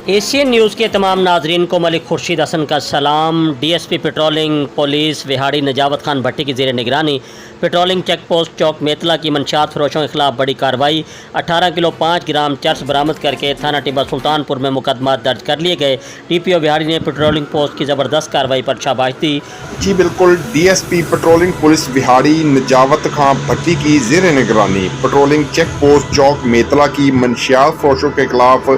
Asian news के तमाम नाजरीन को मलिक खुर्शीद हसन का सलाम। DSP patrolling police Vehari Najabat Khan Bhatti की ज़ेर निगरानी patrolling check post Chowk Metla की मंशियात फरोशों के खिलाफ बड़ी कार्रवाई। 18 किलो 5 ग्राम चर्स बरामद करके थाना टिब्बा सुल्तानपुर में मुकदमा दर्ज कर लिए गए। DPO विहाड़ी ने पेट्रोलिंग पोस्ट की ज़बरदस्त कार्रवाई पर शाबाश दी। जी बिल्कुल, DSP patrolling police Vehari Najabat Khan Bhatti की ज़ेर निगरानी patrolling check post Chowk Metla की मंशियात फरोशों के खिलाफ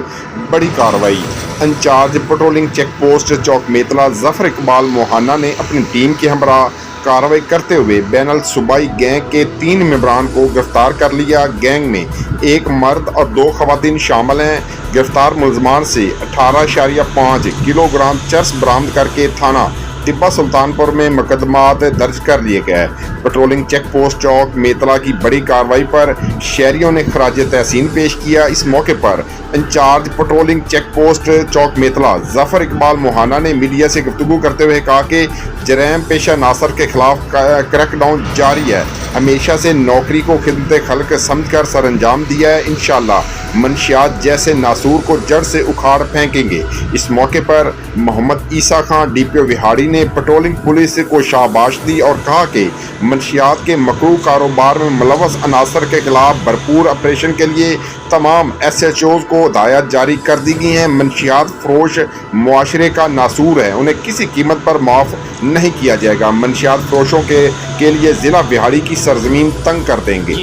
बड़ी कार्रवाई। Incharge patrolling check post Chowk Metla Zafar Iqbal Mohana ने अपनी टीम के हमरा कार्रवाई करते हुए बैनुल सूबाई गैंग के 3 मेंबरान को गिरफ्तार कर लिया। गैंग में 1 मर्द और 2 ख़वातीन शामिल हैं। गिरफ्तार मुलजमान से 18.5 किलोग्राम चर्स बरामद करके थाना टिब्बा सुल्तानपुर में मुकदमात दर्ज कर लिए गए। Patrolling check post Chowk Metla की बड़ी कार्रवाई पर शहरियों ने खराज तहसीन पेश किया। इस मौके पर in charge patrolling check post Chowk Metla Zafar Iqbal Mohana ने मीडिया से गुफ्तगू करते हुए कहा कि जराइम पेशा नासर के खिलाफ क्रैकडाउन जारी है। हमेशा से नौकरी को खिदमत खल्क समझकर सर अंजाम दिया है। इंशाअल्लाह मंशियात जैसे नासूर को जड़ से उखाड़ फेंकेंगे। इस मौके पर मोहम्मद ईसा खान DPO विहाड़ी ने पेट्रोलिंग पुलिस को शाबाश दी और कहा कि मंशियात के मकरू कारोबार में मुलव्वस अनासर के खिलाफ भरपूर ऑपरेशन के लिए तमाम SHOs को हिदायत जारी कर दी गई हैं। मंशियात फरोश मुआशरे का नासूर है, उन्हें किसी कीमत पर माफ़ नहीं किया जाएगा। मंशियात फरोशों के लिए ज़िला विहाड़ी की सरजमीन तंग कर देंगे।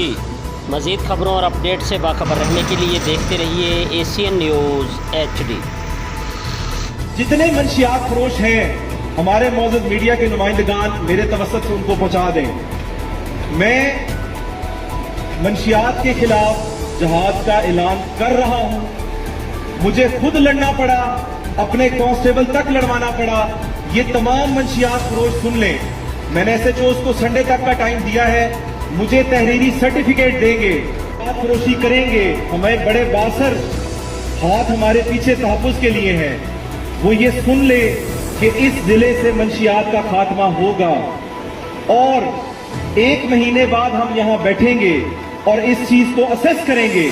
मज़ीद खबरों और अपडेट से बाखबर रहने के लिए देखते रहिए एशियन न्यूज़ HD। जितने मंशियात फरोश हैं हमारे मौजूद मीडिया के नुमाइंदगान मेरे तवस्सुत से उनको पहुंचा दें। मैं मंशियात के खिलाफ जहाद का ऐलान कर रहा हूं। मुझे खुद लड़ना पड़ा, अपने कांस्टेबल तक लड़वाना पड़ा। ये तमाम मंशियात फरोश सुन लें, मैंने SHOs को संडे तक का टाइम दिया है। मुझे तहरीरी सर्टिफिकेट देंगे, फरोशी करेंगे। हमें बड़े बासर हाथ हमारे पीछे तहफ़्फ़ुज़ के लिए हैं। वो ये सुन ले कि इस जिले से मंशियात का खात्मा होगा और 1 महीने बाद हम यहाँ बैठेंगे और इस चीज को असेस करेंगे।